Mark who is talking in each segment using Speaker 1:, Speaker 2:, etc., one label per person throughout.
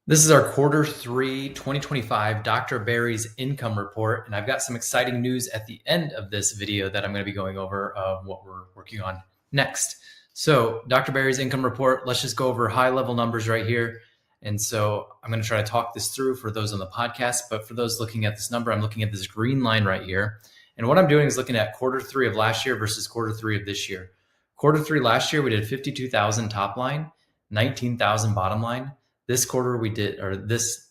Speaker 1: This is our Q3 2025 Dr. Barry's income report, and I've got some exciting news at the end of this video that I'm going to be going over of what we're working on next. So Dr. Barry's income report, let's just go over high level numbers right here. And so I'm going to try to talk this through for those on the podcast, but for those looking at this number, I'm looking at this green line right here. And what I'm doing is looking at Q3 of last year versus Q3 of this year. Q3 last year, we did 52,000 top line, 19,000 bottom line. This quarter we did, or this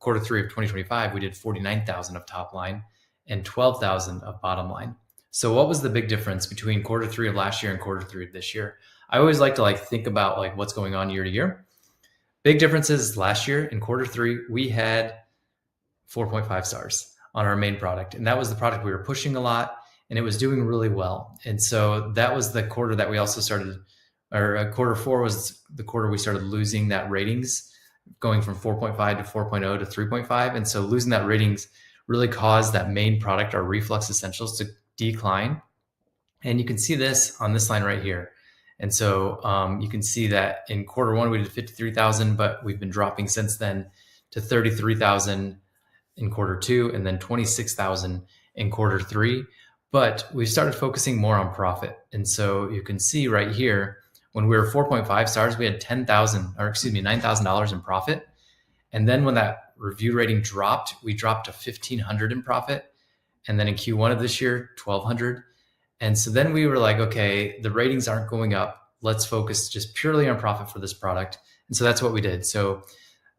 Speaker 1: Q3 of 2025, we did 49,000 of top line and 12,000 of bottom line. So what was the big difference between Q3 of last year and Q3 of this year? I always like to think about what's going on year to year. Big differences last year in Q3, we had 4.5 stars on our main product. And that was the product we were pushing a lot and it was doing really well. And so that was the quarter that we also started, or Q4 was the quarter we started losing that ratings, going from 4.5 to 4.0 to 3.5. And so losing that ratings really caused that main product, our Reflux Essentials, to decline. And you can see this on this line right here. And so you can see that in Q1, we did 53,000, but we've been dropping since then to 33,000 in Q2 and then 26,000 in Q3. But we've started focusing more on profit. And so you can see right here, when we were 4.5 stars, we had $9,000 in profit. And then when that review rating dropped, we dropped to 1,500 in profit. And then in Q1 of this year, 1,200. And so then we were like, okay, the ratings aren't going up. Let's focus just purely on profit for this product. And so that's what we did. So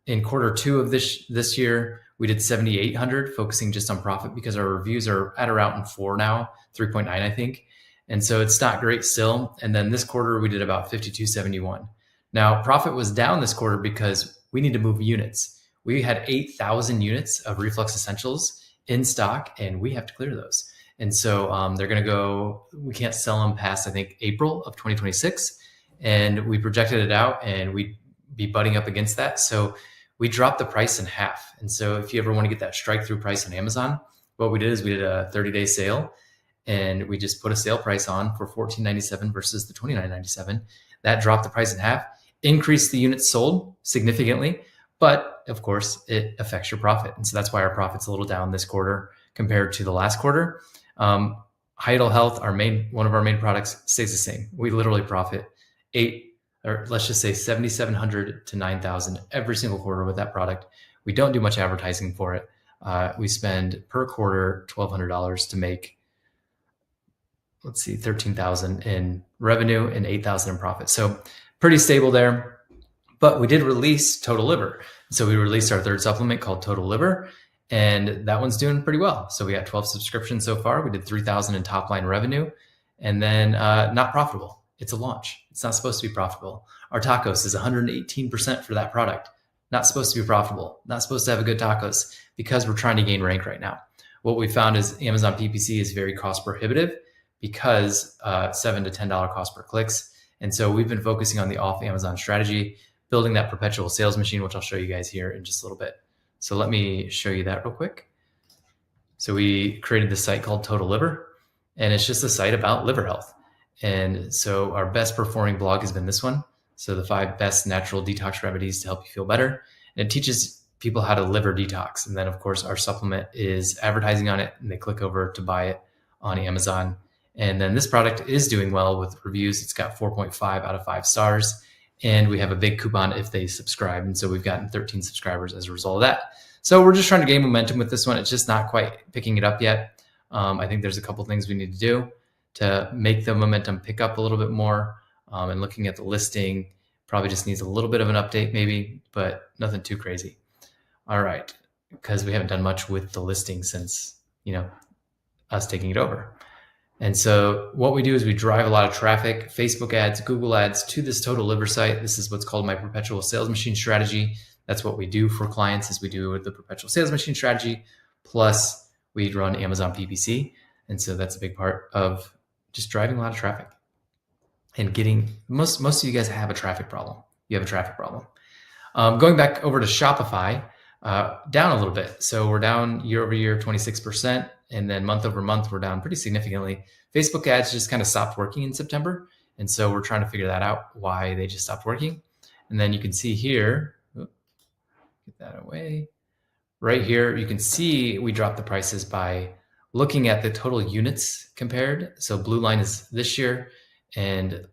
Speaker 1: in Q2 of this year, we did 7,800, focusing just on profit because our reviews are at around 4 now, 3.9, I think. And so it's not great still. And then this quarter, we did about 5,271. Now, profit was down this quarter because we need to move units. We had 8,000 units of Reflux Essentials in stock, and we have to clear those. And so they're going to go, we can't sell them past, I think, April of 2026. And we projected it out, and we'd be butting up against that. So we dropped the price in half. And so if you ever want to get that strike through price on Amazon, what we did is we did a 30-day sale. And we just put a sale price on for $14.97 versus the $29.97. That dropped the price in half, increased the units sold significantly, but of course it affects your profit. And so that's why our profit's a little down this quarter compared to the last quarter. Heidel Health, one of our main products, stays the same. We literally profit $7,700 to $9,000 every single quarter with that product. We don't do much advertising for it. We spend per quarter $1,200 to make, let's see, 13,000 in revenue and 8,000 in profit. So pretty stable there, but we did release Total Liver. So we released our third supplement called Total Liver, and that one's doing pretty well. So we got 12 subscriptions so far. We did 3,000 in top line revenue, and then not profitable. It's a launch. It's not supposed to be profitable. Our tacos is 118% for that product. Not supposed to be profitable. Not supposed to have a good tacos because we're trying to gain rank right now. What we found is Amazon PPC is very cost prohibitive, because $7 to $10 cost per clicks. And so we've been focusing on the off Amazon strategy, building that perpetual sales machine, which I'll show you guys here in just a little bit. So let me show you that real quick. So we created this site called Total Liver, and it's just a site about liver health. And so our best performing blog has been this one. So the 5 best natural detox remedies to help you feel better. And it teaches people how to liver detox. And then of course our supplement is advertising on it, and they click over to buy it on Amazon. And then this product is doing well with reviews. It's got 4.5 out of 5 stars. And we have a big coupon if they subscribe. And so we've gotten 13 subscribers as a result of that. So we're just trying to gain momentum with this one. It's just not quite picking it up yet. I think there's a couple things we need to do to make the momentum pick up a little bit more. And looking at the listing, probably just needs a little bit of an update maybe, but nothing too crazy. All right, because we haven't done much with the listing since, us taking it over. And so what we do is we drive a lot of traffic, Facebook ads, Google ads to this Total Liver site. This is what's called my perpetual sales machine strategy. That's what we do for clients, is we do the perpetual sales machine strategy. Plus we run Amazon PPC. And so that's a big part of just driving a lot of traffic and getting, most of you guys have a traffic problem. You have a traffic problem. Going back over to Shopify, down a little bit. So we're down year over year, 26%. And then month over month, we're down pretty significantly. Facebook ads just kind of stopped working in September. And so we're trying to figure that out, why they just stopped working. And then you can see here, that away. Right here, you can see we dropped the prices by looking at the total units compared. So blue line is this year, and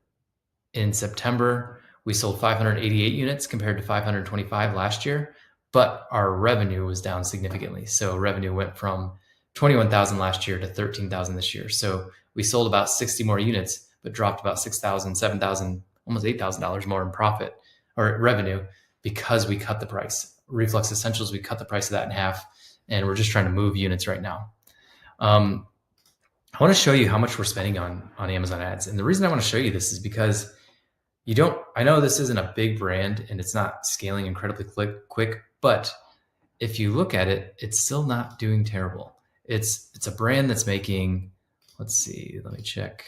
Speaker 1: in September, we sold 588 units compared to 525 last year, but our revenue was down significantly. So revenue went from 21,000 last year to 13,000 this year. So we sold about 60 more units, but dropped about 6,000, 7,000, almost $8,000 more in profit or revenue because we cut the price. Reflux Essentials, we cut the price of that in half, and we're just trying to move units right now. I want to show you how much we're spending on Amazon ads. And the reason I want to show you this is because I know this isn't a big brand and it's not scaling incredibly quick, but if you look at it, it's still not doing terrible. It's a brand that's making, let's see, let me check.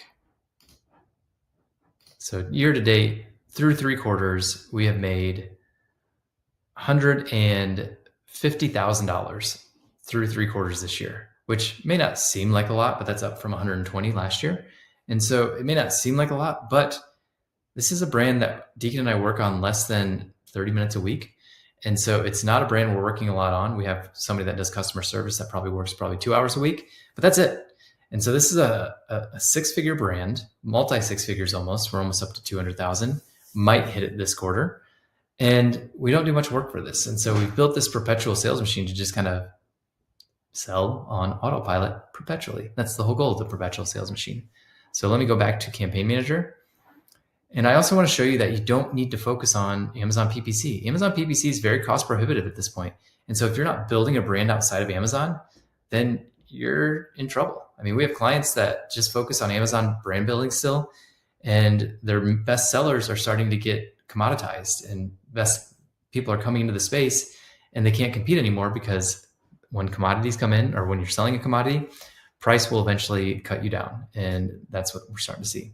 Speaker 1: So year to date, through 3 quarters, we have made $150,000 through 3 quarters this year, which may not seem like a lot, but that's up from 120 last year. And so it may not seem like a lot, but this is a brand that Deacon and I work on less than 30 minutes a week. And so it's not a brand we're working a lot on. We have somebody that does customer service that probably works 2 hours a week, but that's it. And so this is a 6-figure brand, multi 6 figures almost. We're almost up to 200,000, might hit it this quarter. And we don't do much work for this. And so we've built this perpetual sales machine to just kind of sell on autopilot perpetually. That's the whole goal of the perpetual sales machine. So let me go back to Campaign Manager. And I also want to show you that you don't need to focus on Amazon PPC. Amazon PPC is very cost prohibitive at this point. And so if you're not building a brand outside of Amazon, then you're in trouble. I mean, we have clients that just focus on Amazon brand building still, and their best sellers are starting to get commoditized, and best people are coming into the space and they can't compete anymore because when commodities come in, or when you're selling a commodity, price will eventually cut you down. And that's what we're starting to see.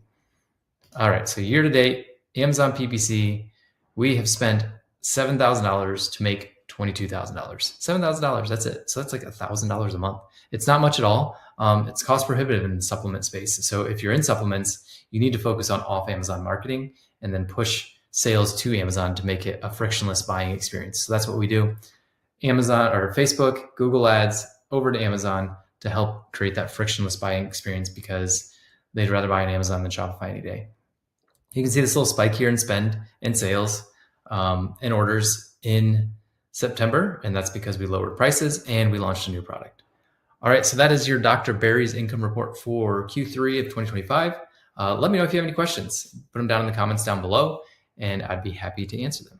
Speaker 1: All right, so year to date, Amazon PPC, we have spent $7,000 to make $22,000. $7,000, that's it. So that's like $1,000 a month. It's not much at all. It's cost prohibitive in the supplement space. So if you're in supplements, you need to focus on off Amazon marketing and then push sales to Amazon to make it a frictionless buying experience. So that's what we do. Amazon or Facebook, Google Ads over to Amazon to help create that frictionless buying experience because they'd rather buy on Amazon than Shopify any day. You can see this little spike here in spend and sales and orders in September, and that's because we lowered prices and we launched a new product. All right, so that is your Dr. Barry's income report for Q3 of 2025. Let me know if you have any questions. Put them down in the comments down below, and I'd be happy to answer them.